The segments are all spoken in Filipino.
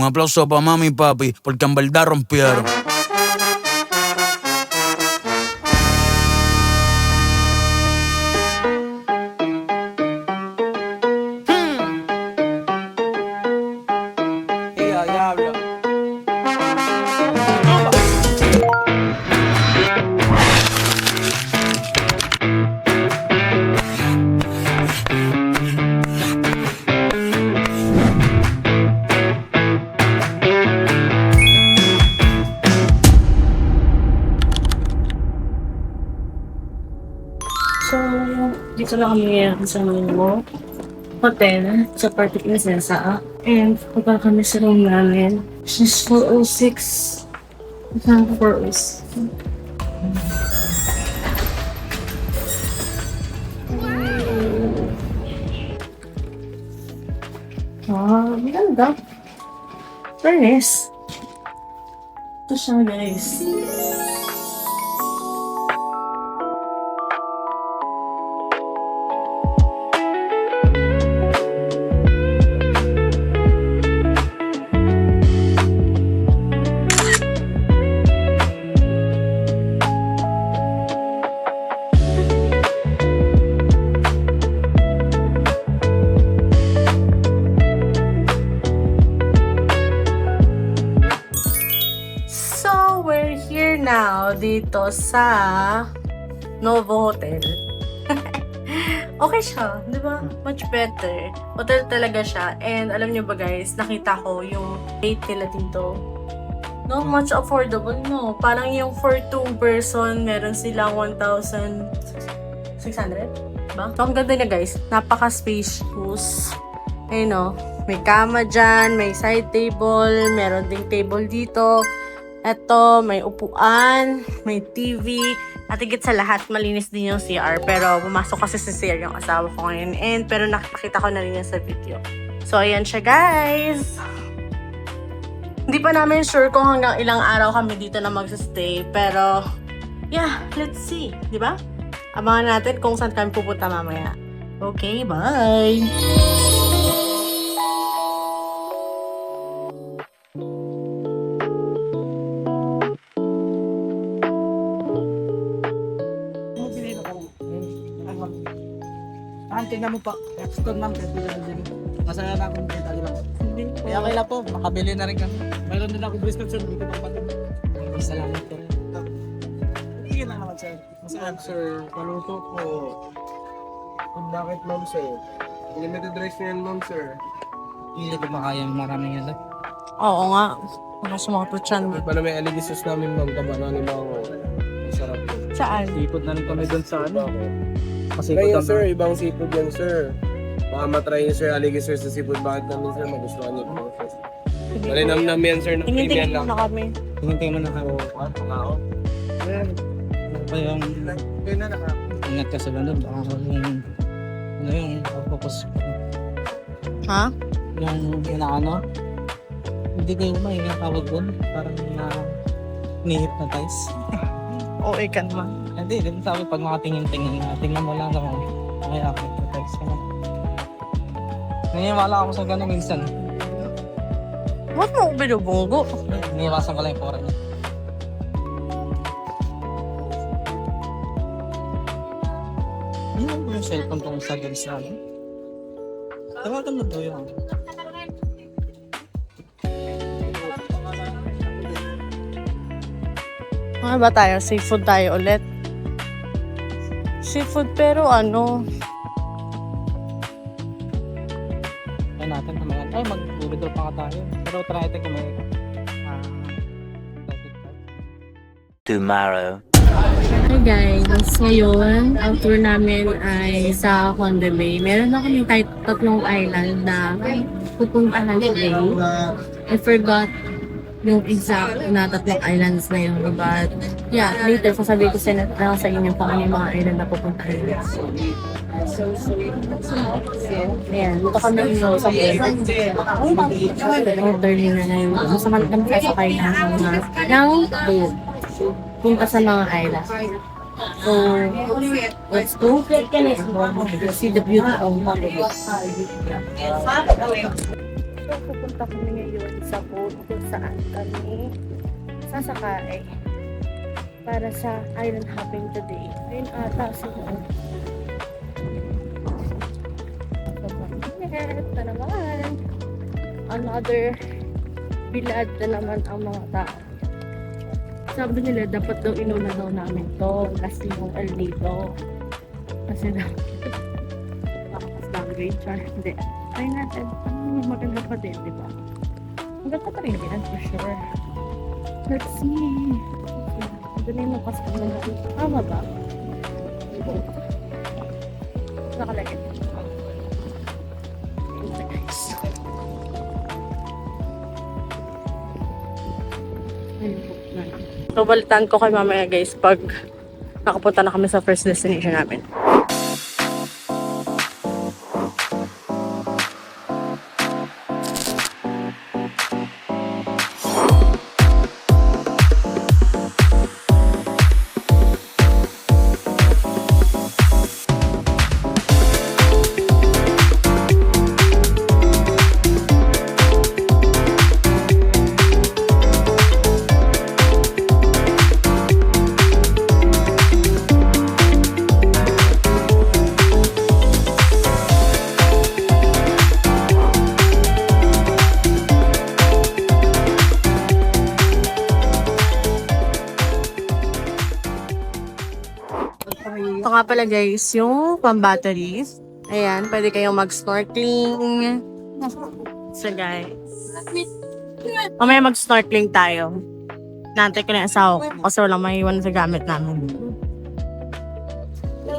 aplauso pa mami y papi, porque en verdad rompieron. Diablo. So, dito na kami ngayon sa Mimo Hotel sa Party Princesa. And punta kami sa room namin. She's 406. Isang 406. Maganda. Very nice. Ito siya, guys. We're here now dito sa Novo Hotel. Okay siya, di ba? Much better. Hotel talaga siya. And alam niyo ba guys, nakita ko yung rate nila dito. No, much affordable, no. Parang yung for 2 person, meron silang 1,600. Ba? So, ang ganda niya guys. Napaka-spacious. Ayun no. May kama dyan, may side table, meron ding table dito. Eto, may upuan, may TV, at higit sa lahat, malinis din yung CR. Pero pumasok kasi sa CR yung asawa ko ngayon. Pero nakita ko na rin yan sa video. So, ayan siya guys. Hindi pa namin sure kung hanggang ilang araw kami dito na magsastay. Pero, yeah, let's see. Di ba? Abangan natin kung saan kami pupunta mamaya. Okay, bye! Tingnan mo pa, extra ma'am, masaya na akong kita lang. Kaya kaya po, makabili na rin kami. Mayroon din ako prescription, hindi ko papatid. Salamat po. Hindi na naman sir. Masaan sir, maluto po. Kung bakit ma'am sir? Limited rice na yan ma'am sir. Hindi ko makaya maraming yan. Oo nga. Ano sumakot siya naman. Paano may aligisos namin ma'am, kabano ni mga masarap po. Saan? Sipod na rin kami doon sa ano. Kasi Ngayon sir, ibang seafood yan sir. Baka matry niyo sir, aligisos sa seafood. Bakit namin sir, magustuhan niyo po. Malinam yan sir, na premium Tingin-tingin lang. na kami. tingin mo na ako. Ayan, Ano ba yung kayo na naka. ingat ka sa ganun? Baka yung ano yung focus Ha? yung inaano? Hindi kayo maingat tawag doon. Parang ni-hypnotize. Oo, ikan man. Hindi, din sabi pag makatingin-tingin na, tingnan mo lang naman. Okay, hypnotize ka na. Nangyayawala ako sa ganun minsan. Ba't mo ko binubunggo? Iniiwasan ko lang yung pora niya. Ano ba yung cellphone kong sa games na ano? Tawagan mo to yun. Ano ba tayo? Seafood tayo ulit. Seafood pero ano? Kaya natin naman. Ay, mag-withdraw pa nga tayo. Pero try natin kung may credit card. Tomorrow. Hi guys, ngayon ang tour namin ay sa Honda Bay. Meron na kami kahit tatlong island na pupuntahan today. I forgot yung exact na tatlong islands na yun. But yeah, later sasabihin ko sa inyo kung ano yung mga island na pupuntahan. Ayan, dito kami sa bay. Order nila na yung masama kami sasakay ng boat. Punta sa mga island. So, let's go. See the beauty of Honda Bay. So, pupunta kami ngayon sa boat kung saan kami sasakay para sa island hopping today. Ayun ata sila. So, pag-init na naman. Another bilad na naman ang mga tao. Sabi nila, dapat daw inuna daw namin to kasi yung L dito. Kasi daw, makakas language or hindi. Try natin. Maganda pa din, di ba? Maganda pa rin yan, for sure. Let's see. Doon yung nakasama natin. Tama ba? Nakalagay. Guys. So, balitan ko kay mamaya guys pag nakapunta na kami sa first destination namin. Ito nga pala guys, yung pang-batteries. Ayan, pwede kayong mag-snorkeling. So guys, mamaya mag-snorkeling tayo. Nantay ko na yung asawa ko kasi walang maiwan sa gamit namin.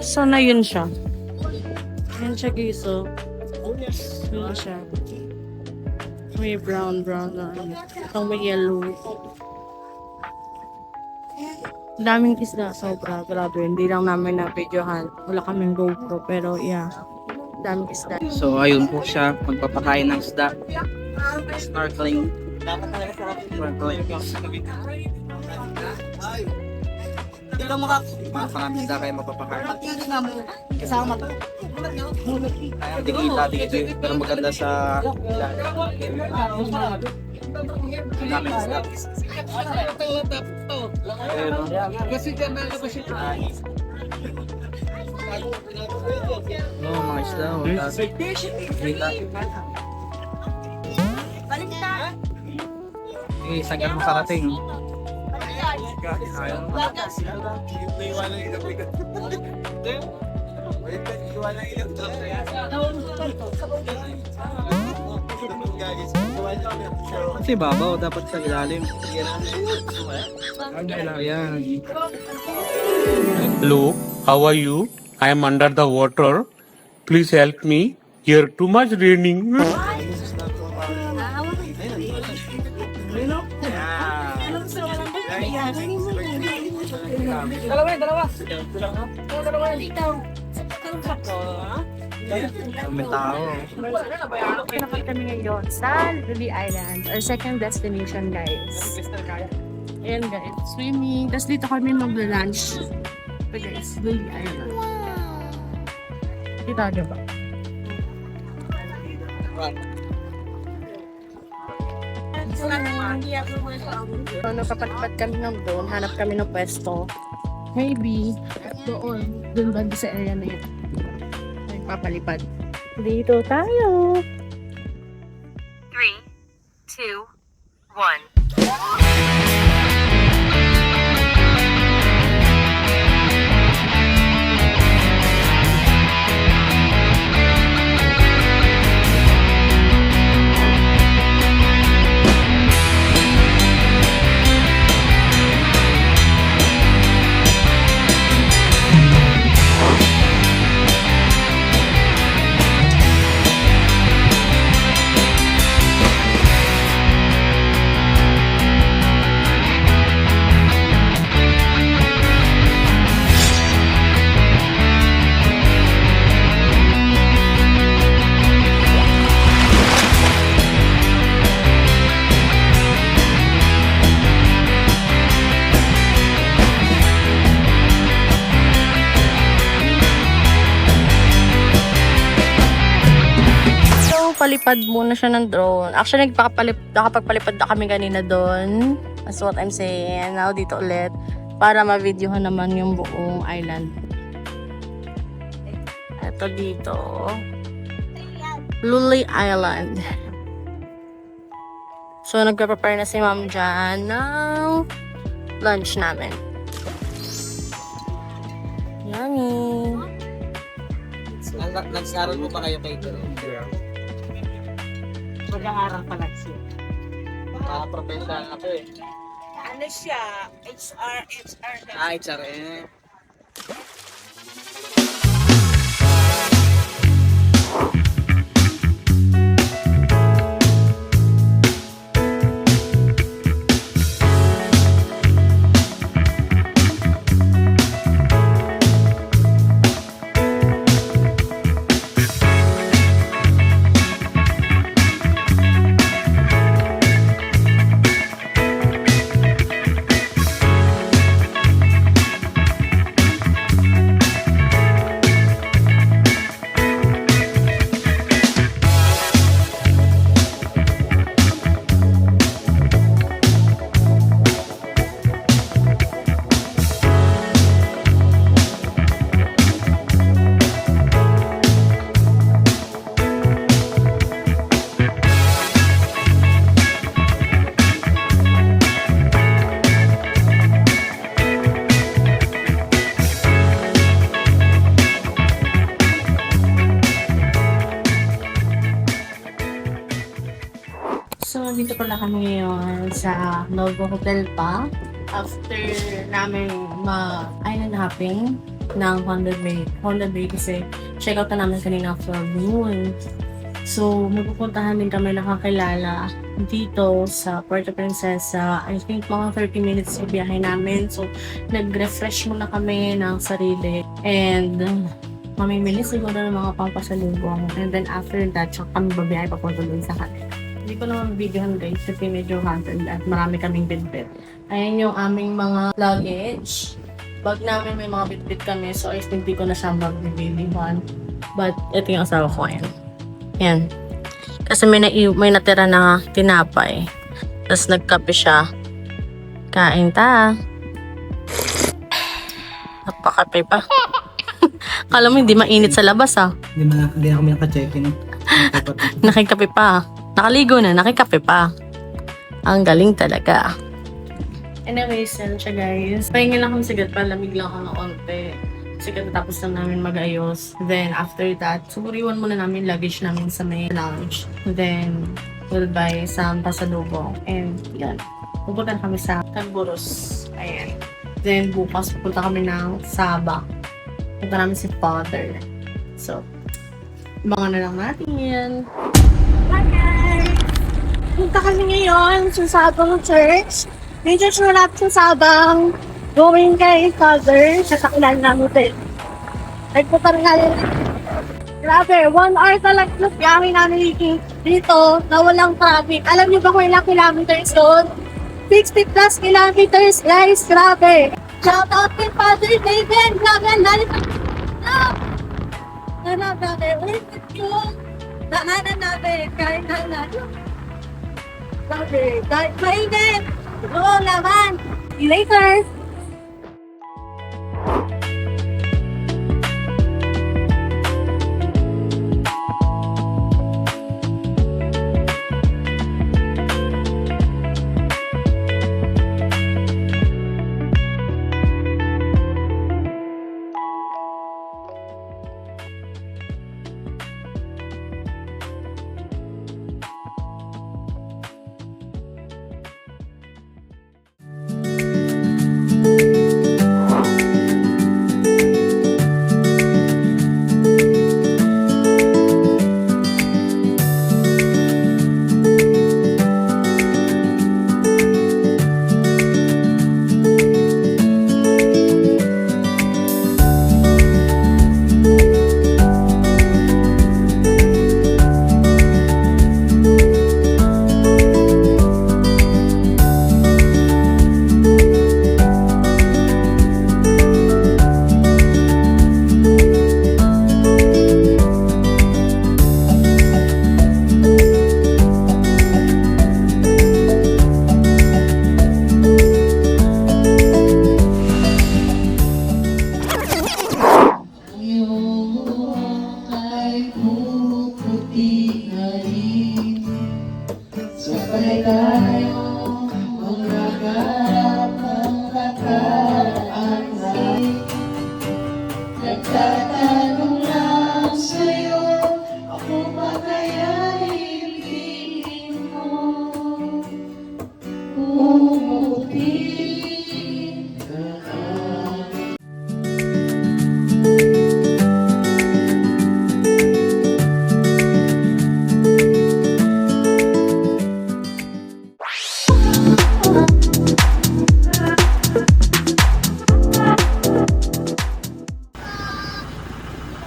So na yun siya. Ayan siya guys, so. Yun siya. May brown na. Itong may yellow. Daming isda, sobra, grabe. Hindi lang namin na-videohan. Wala kaming GoPro, pero yeah. Daming isda. So, ayun po siya. Magpapakain ng isda. Snorkeling. Snorkeling. Maraming isda kayo magpapakain. Kasama to. Hindi kita dito. Pero maganda sa daming isda. No, mga isda. Eh, sagad mo karating. Kasi babaw, dapat sa ilalim. Ayan. Hello, how are you? I am under the water. Please help me. Here too much raining. May tao. Pinakot kami ngayon sa Luli Island, our second destination guys. Ayan guys, swimming. Tapos dito kami mag-lunch. Ito guys, Luli Island. Kita nyo ba? So, napapalipat kami ng doon, hanap kami ng pwesto. Maybe, doon ba sa area na yun? Papalipad. Dito tayo. 3, 2, 1. Nagpapalipad muna siya ng drone. Actually, nakapagpalipad na kami kanina doon. That's what I'm saying. Now, dito ulit. Para ma-videohan naman yung buong island. Ito dito. Luli Island. So, nagpa-prepare na si Ma'am dyan ng lunch namin. Yummy! Nagsaral mo pa kayo kay Ito? Mag-aaral pa lang siya. Professional na to eh. Ano siya? HR. HRM. So, dito pala kami ngayon sa Novo Hotel pa. After namin island hopping ng Honda Bay kasi check out na namin kanina after noon. So, magpupuntahan din kami nakakilala dito sa Puerto Princesa. I think mga 30 minutes yung biyahe namin. So, nag-refresh muna kami ng sarili. And, mamimili siguro ng mga pampasalubong. And then after that, tsaka kami babiyahe papunta dun sa kanila. Hindi ko naman videohan guys kasi medyo hassle at marami kaming bitbit. Ayan yung aming mga luggage. Bag namin may mga bitbit kami so I think di ko na siya mag-bilihan. But ito yung asawa ko ngayon. Yan. Kasi may natira na tinapay. Tapos nagkape siya. Kain ta. Napakape pa. Kala mo hindi mainit sa labas ah. Hindi na kami naka-check-in. Nakikape pa. Nakaligo na, nakikape pa. Ang galing talaga. Anyways, yan siya guys. Pahinga lang kami sagad, palamig lang ako ng onte. Kasi katapos lang namin mag-ayos. Then after that, sumuriwan muna namin luggage namin sa may lounge. Then, we'll buy some pasalubong. And yan, pupunta kami sa Tanburos. Ayan. Then bukas pupunta kami ng Sabah. Punta namin si Father. So, abangan na lang natin. Hi guys! Punta kami ngayon sa Sabang Church. May church na natin sa Sabang. Going kay Father sa Takilan namin din. Nagpunta rin natin. Grabe, 1 hour talaga na biyahe namin dito na walang traffic. Alam niyo ba kung ilang kilometers doon? 60 plus kilometers guys, grabe! Shout out kay Father David! Grabe, nalit grabe, wait yung daanan natin kahit natin. Grabe, kahit mainit! Oo, laban! See you later!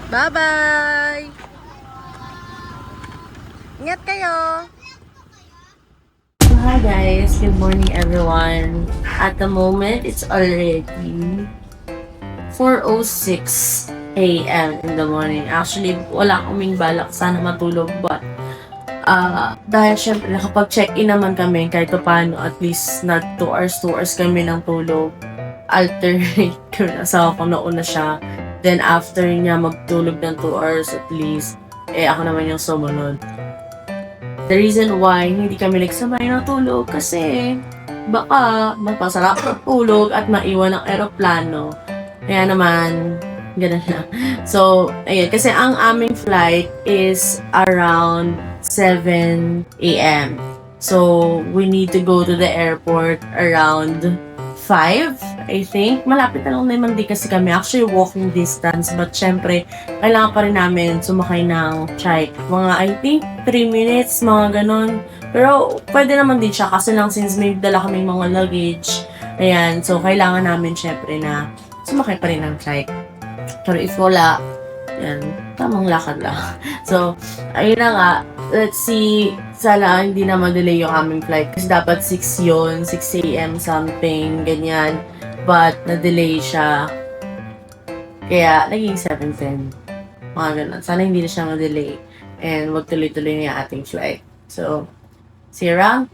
Bye-bye! Ingat kayo! Hi guys! Good morning everyone! At the moment, it's already 4:06 a.m. in the morning. Actually, wala kaming balak sana matulog but dahil syempre nakapag-check-in naman kami kahit paano at least nag 2 hours kami ng tulog. Alternate kami asawa ko nauna siya. Then after niya magtulog ng 2 hours at least, ako naman yung sumunod. The reason why hindi kami nagsabay na tulog kasi baka magpasarap ang tulog at maiwan ang eroplano. Kaya naman, ganun na. So, ayun. Kasi ang aming flight is around 7 a.m. So, we need to go to the airport around 5, I think. Malapit na lang naman din kasi kami. Actually, walking distance. But syempre, kailangan pa rin namin sumakay ng trike. Mga, I think, 3 minutes, mga ganun. Pero, pwede naman din siya kasi lang since may dala kaming mga luggage. Ayan. So, kailangan namin syempre na sumakay pa rin ng trike. Pero if wala, yan, tamang lakad lang. So, ayun na nga. Let's see, sana hindi na ma-delay yung aming flight. Kasi dapat 6 yun, 6 a.m. something, ganyan. But, na-delay siya. Kaya, naging 7:10. Mga ganun. Sana hindi na siya ma-delay. And, wag tuloy-tuloy na yung ating flight. So, see you around.